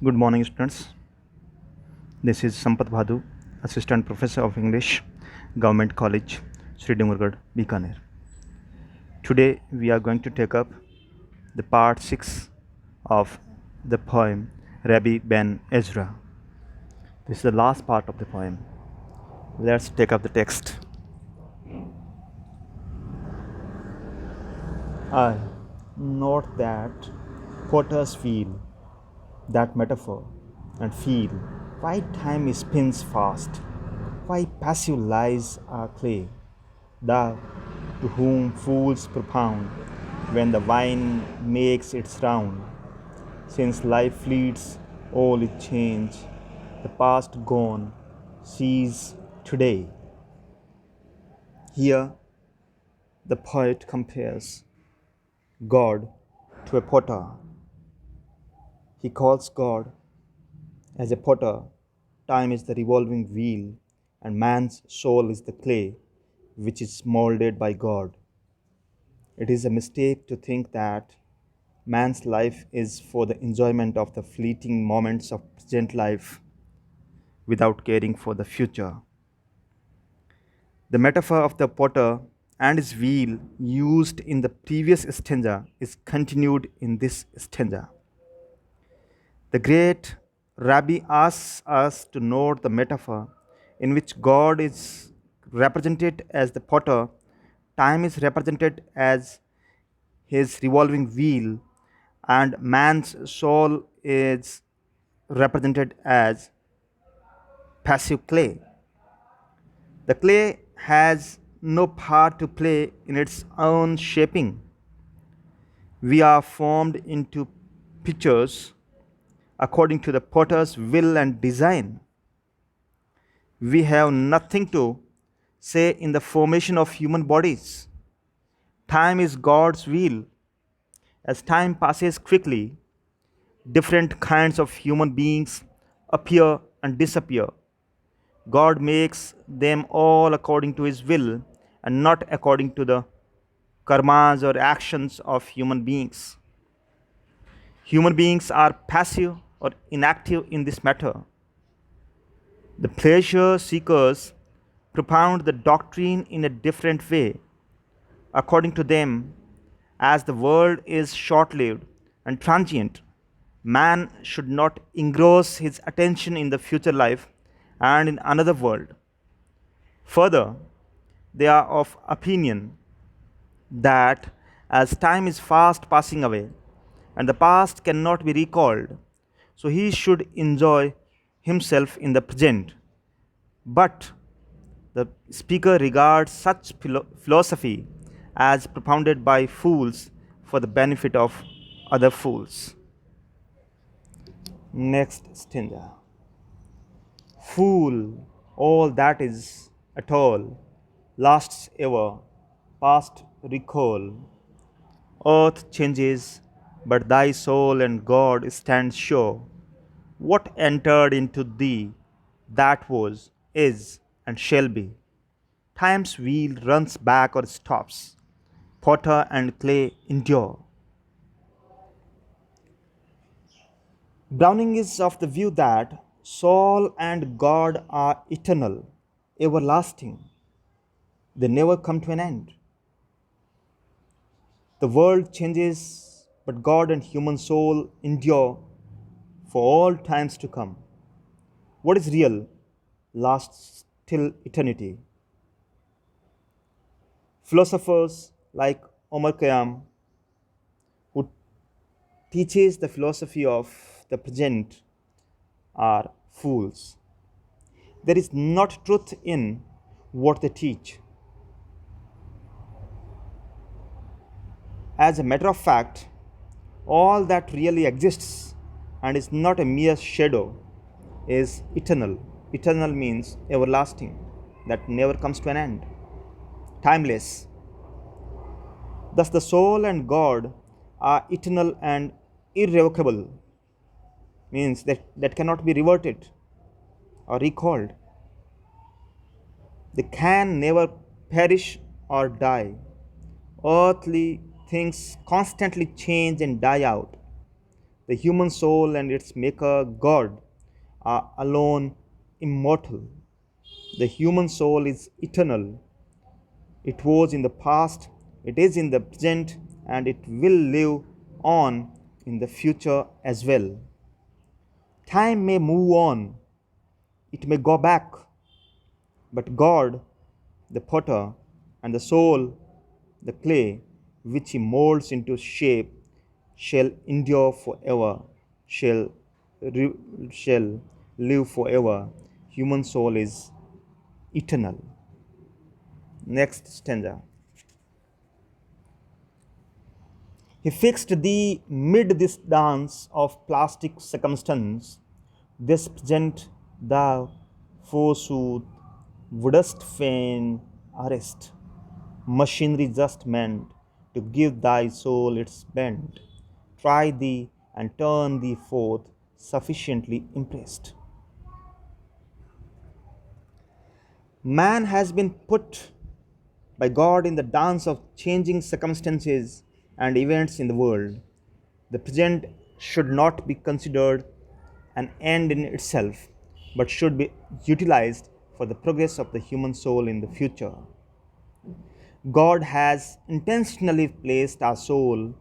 Good morning, students. This is Sampat Bhadu, Assistant Professor of English, Government College, Dungargarh, Bikaner. Today we are going to take up the part 6 of the poem Rabbi ben Ezra. This is the last part of the poem. Let's take up the text. I note that potters feel that metaphor and feel why time spins fast, why passive lies are clay, thou to whom fools propound when the wine makes its round. Since life fleets, all is change, the past gone, sees today. Here the poet compares God to a potter. He calls God as a potter. Time is the revolving wheel, and man's soul is the clay which is molded by God. It is a mistake to think that man's life is for the enjoyment of the fleeting moments of present life without caring for the future. The metaphor of the potter and his wheel used in the previous stanza is continued in this stanza. The great Rabbi asks us to note the metaphor in which God is represented as the potter, time is represented as his revolving wheel, and man's soul is represented as passive clay. The clay has no part to play in its own shaping. We are formed into pictures according to the potter's will and design. We have nothing to say in the formation of human bodies. Time is God's will. As time passes quickly, different kinds of human beings appear and disappear. God makes them all according to his will and not according to the karmas or actions of human beings. Human beings are passive or inactive in this matter. The pleasure seekers propound the doctrine in a different way. According to them, as the world is short lived and transient, man should not engross his attention in the future life and in another world. Further, they are of opinion that as time is fast passing away and the past cannot be recalled, so he should enjoy himself in the present. But the speaker regards such philosophy as propounded by fools for the benefit of other fools. Next stanza. Fool, all that is at all lasts ever, past recall. Earth changes, but thy soul and God stand sure. What entered into thee, that was, is, and shall be. Time's wheel runs back or stops. Potter and clay endure. Browning is of the view that soul and God are eternal, everlasting. They never come to an end. The world changes, but God and human soul endure for all times to come. What is real lasts till eternity. Philosophers like Omar Khayyam, who teaches the philosophy of the present, are fools. There is not truth in what they teach. As a matter of fact, all that really exists and is not a mere shadow is eternal. Eternal means everlasting, that never comes to an end, timeless. Thus, the soul and God are eternal and irrevocable, means that cannot be reverted or recalled. They can never perish or die. Earthly things constantly change and die out. The human soul and its maker, God, are alone immortal. The human soul is eternal. It was in the past, it is in the present, and it will live on in the future as well. Time may move on, it may go back, but God, the potter, and the soul, the clay, which he molds into shape, shall endure forever, shall, shall live forever. Human soul is eternal. Next stanza. He fixed thee mid this dance of plastic circumstance. This present thou, forsooth, wouldst fain arrest. Machinery just meant to give thy soul its bent. Try thee and turn thee forth sufficiently impressed. Man has been put by God in the dance of changing circumstances and events in the world. The present should not be considered an end in itself, but should be utilized for the progress of the human soul in the future. God has intentionally placed our soul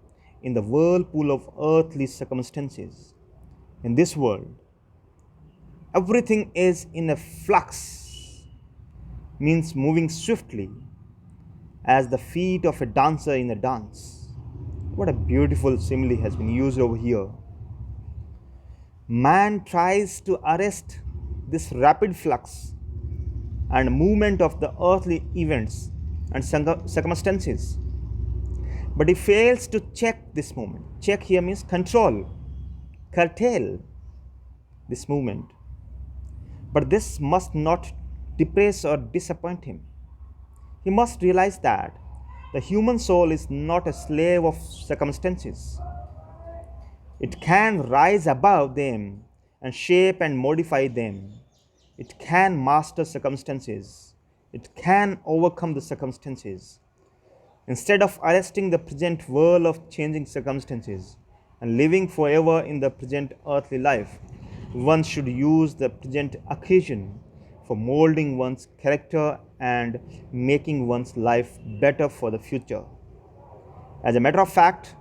in the whirlpool of earthly circumstances. In this world, everything is in a flux, means moving swiftly as the feet of a dancer in a dance. What a beautiful simile has been used over here. Man tries to arrest this rapid flux and movement of the earthly events and circumstances, but he fails to check this movement. Check here means control, curtail this movement. But this must not depress or disappoint him. He must realize that the human soul is not a slave of circumstances. It can rise above them and shape and modify them. It can master circumstances. It can overcome the circumstances. Instead of arresting the present whirl of changing circumstances and living forever in the present earthly life, one should use the present occasion for molding one's character and making one's life better for the future. As a matter of fact,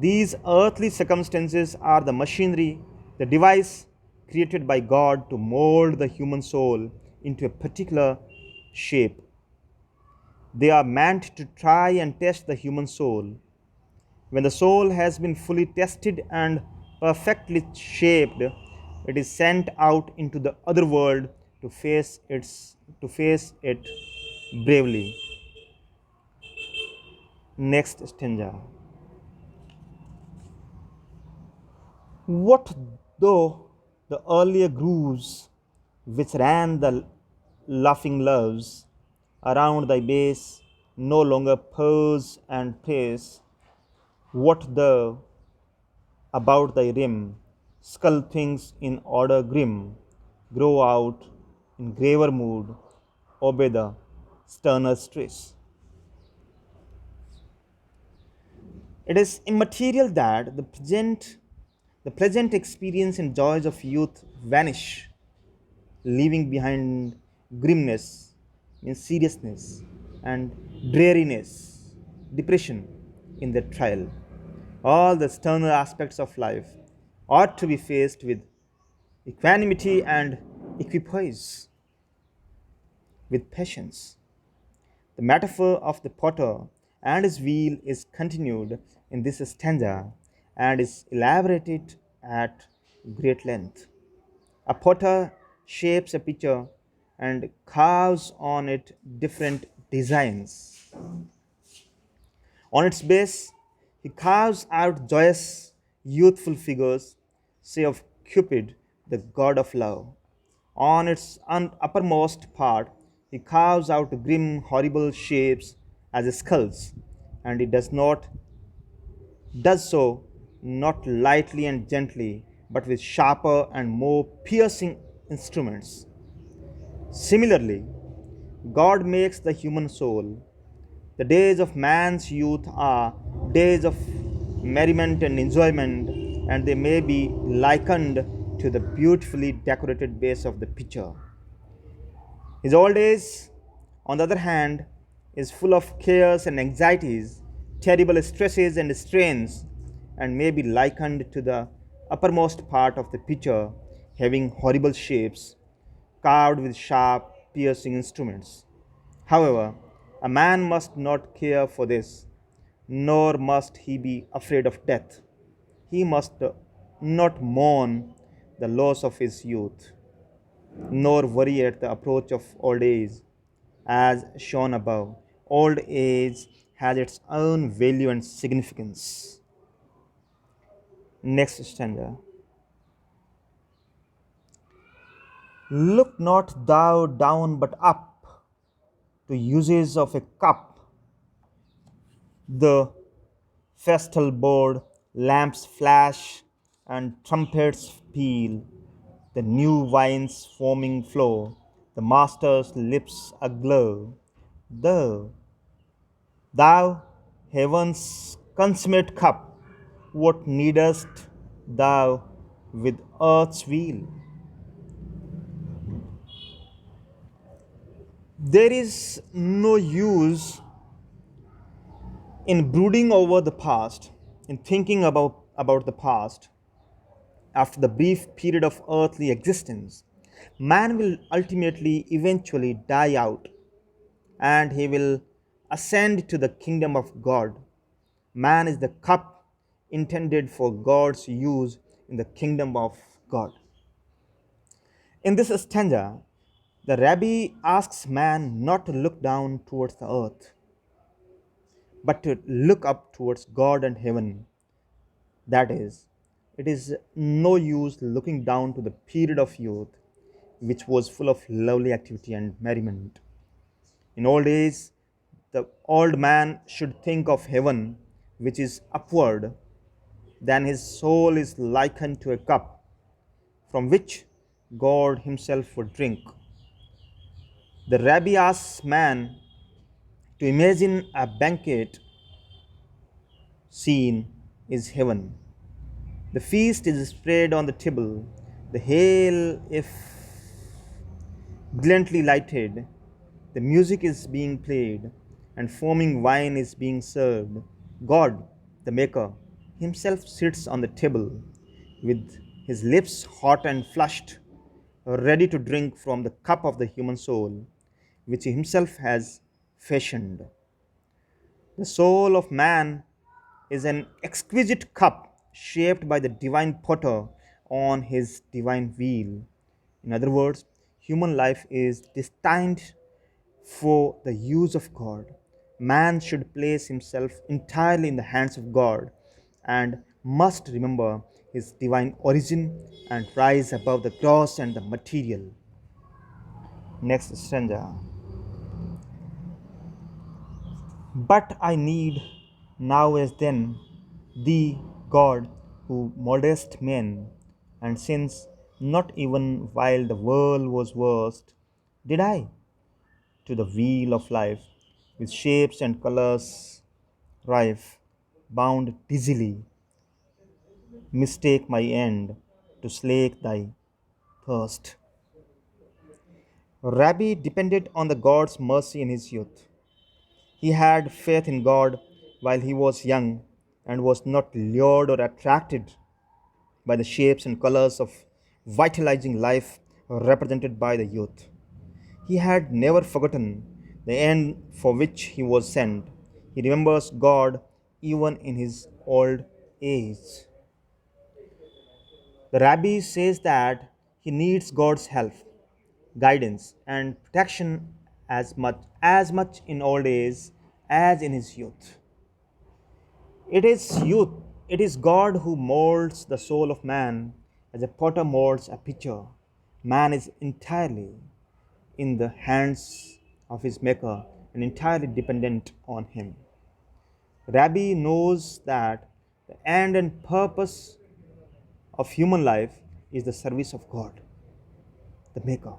these earthly circumstances are the machinery, the device created by God to mold the human soul into a particular shape. They are meant to try and test the human soul. When the soul has been fully tested and perfectly shaped, it is sent out into the other world to face it bravely. Next stanza. What though the earlier grooves which ran the laughing loves around thy base no longer purse and praise? What though about thy rim skull things in order grim grow out in graver mood, obey the sterner stress? It is immaterial that the present experience and joys of youth vanish, leaving behind grimness, seriousness, and dreariness, depression in their trial. All the sterner aspects of life ought to be faced with equanimity and equipoise, with patience. The metaphor of the potter and his wheel is continued in this stanza and is elaborated at great length. A potter shapes a picture and carves on it different designs. On its base, he carves out joyous, youthful figures, say of Cupid, the god of love. On its uppermost part, he carves out grim, horrible shapes as skulls, and he does so not lightly and gently, but with sharper and more piercing instruments. Similarly, God makes the human soul. The days of man's youth are days of merriment and enjoyment, and they may be likened to the beautifully decorated base of the pitcher. His old age, on the other hand, is full of cares and anxieties, terrible stresses and strains, and may be likened to the uppermost part of the pitcher having horrible shapes, carved with sharp, piercing instruments. However, a man must not care for this, nor must he be afraid of death. He must not mourn the loss of his youth, nor worry at the approach of old age, as shown above. Old age has its own value and significance. Next stanza. Look not thou down but up to uses of a cup. The festal board, lamps flash, and trumpets peal. The new wine's foaming flow, the master's lips aglow. Thou, heaven's consummate cup, what needest thou with earth's wheel? There is no use in brooding over the past, in thinking about the past. After the brief period of earthly existence, man will ultimately, eventually die out, and he will ascend to the kingdom of God. Man is the cup intended for God's use in the kingdom of God. In this stanza, the Rabbi asks man not to look down towards the earth, but to look up towards God and heaven. That is, it is no use looking down to the period of youth, which was full of lovely activity and merriment. In old age, the old man should think of heaven, which is upward. Then his soul is likened to a cup from which God Himself would drink. The Rabbi asks man to imagine a banquet scene is heaven. The feast is spread on the table. The hail, if brilliantly lighted, the music is being played, and foaming wine is being served. God, the Maker, Himself sits on the table with His lips hot and flushed, ready to drink from the cup of the human soul, which He Himself has fashioned. The soul of man is an exquisite cup shaped by the divine potter on his divine wheel. In other words, human life is destined for the use of God. Man should place himself entirely in the hands of God and must remember his divine origin and rise above the gross and the material. Next stanza. But I need now as then thee, God, who moldest men, and since not even while the world was worst, did I to the wheel of life with shapes and colors rife, bound dizzily, mistake my end to slake thy thirst. Rabbi depended on the God's mercy in his youth. He had faith in God while he was young and was not lured or attracted by the shapes and colors of vitalizing life represented by the youth. He had never forgotten the end for which he was sent. He remembers God even in his old age. The Rabbi says that he needs God's help, guidance, and protection as much in old age as in his youth. It is God who molds the soul of man as a potter molds a pitcher. Man is entirely in the hands of his maker and entirely dependent on him. Rabbi knows that the end and purpose of human life is the service of God, the maker.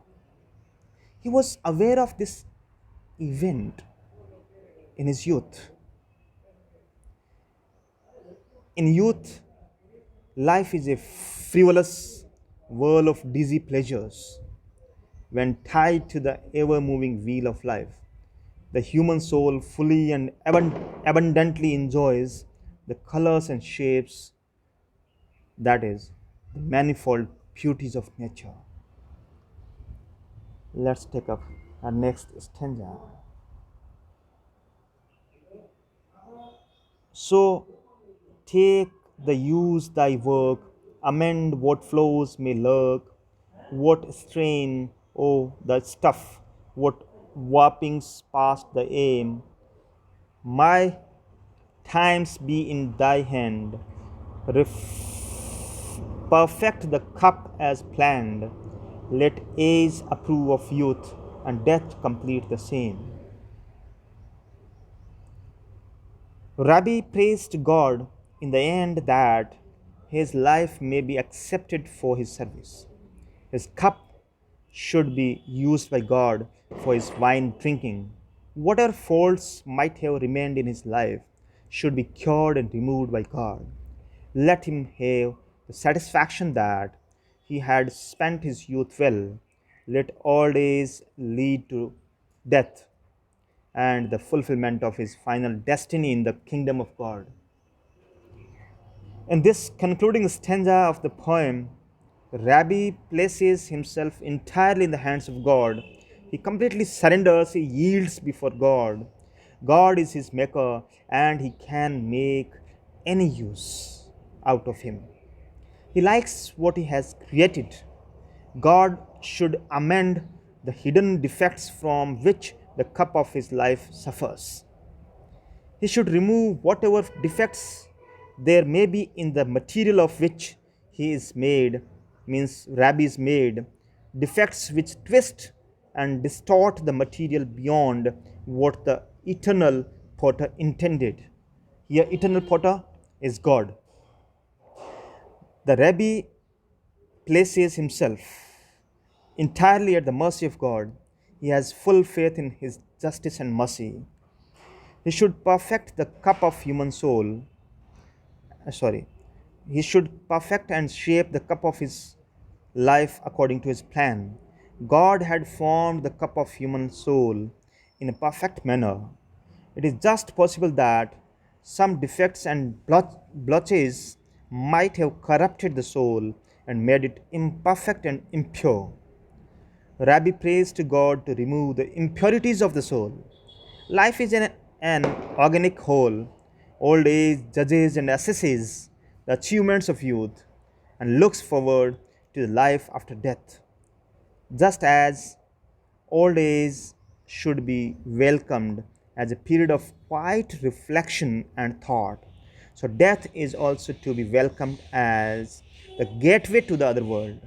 He was aware of this event in his youth. In youth, Life is a frivolous whirl of dizzy pleasures. When tied to the ever moving wheel of life, the human soul fully and abundantly enjoys the colors and shapes, that is, the manifold beauties of nature. Let's take up our next stanza. So take the use thy work, amend what flaws may lurk, what strain, oh, the stuff, what warpings past the aim. My times be in thy hand, perfect the cup as planned. Let age approve of youth, and death complete the same. Rabbi prays to God in the end that his life may be accepted for his service. His cup should be used by God for his wine drinking. Whatever faults might have remained in his life should be cured and removed by God. Let him have the satisfaction that he had spent his youth well. Let all days lead to death and the fulfillment of his final destiny in the kingdom of God. In this concluding stanza of the poem, Rabbi places himself entirely in the hands of God. He completely surrenders, he yields before God. God is his maker and he can make any use out of him. He likes what he has created. God should amend the hidden defects from which the cup of his life suffers. He should remove whatever defects there may be in the material of which he is made, means Rabbi is made, defects which twist and distort the material beyond what the eternal potter intended. Here, eternal potter is God. The Rabbi places himself entirely at the mercy of God. He has full faith in his justice and mercy. He should perfect the cup of human soul. Sorry. He should perfect and shape the cup of his life according to his plan. God had formed the cup of human soul in a perfect manner. It is just possible that some defects and blotches might have corrupted the soul and made it imperfect and impure. Rabbi prays to God to remove the impurities of the soul. Life is an organic whole. Old age judges and assesses the achievements of youth and looks forward to the life after death. Just as old age should be welcomed as a period of quiet reflection and thought, so death is also to be welcomed as the gateway to the other world.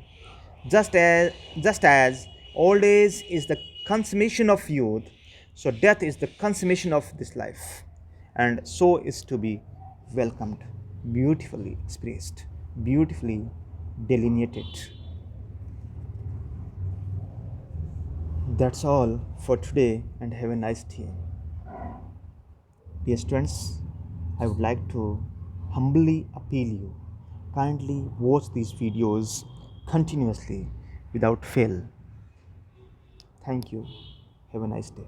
Just as old age is the consummation of youth, so death is the consummation of this life, and so is to be welcomed, beautifully expressed, beautifully delineated. That's all for today, and have a nice day. Dear students, I would like to humbly appeal you, kindly watch these videos continuously without fail. Thank you. Have a nice day.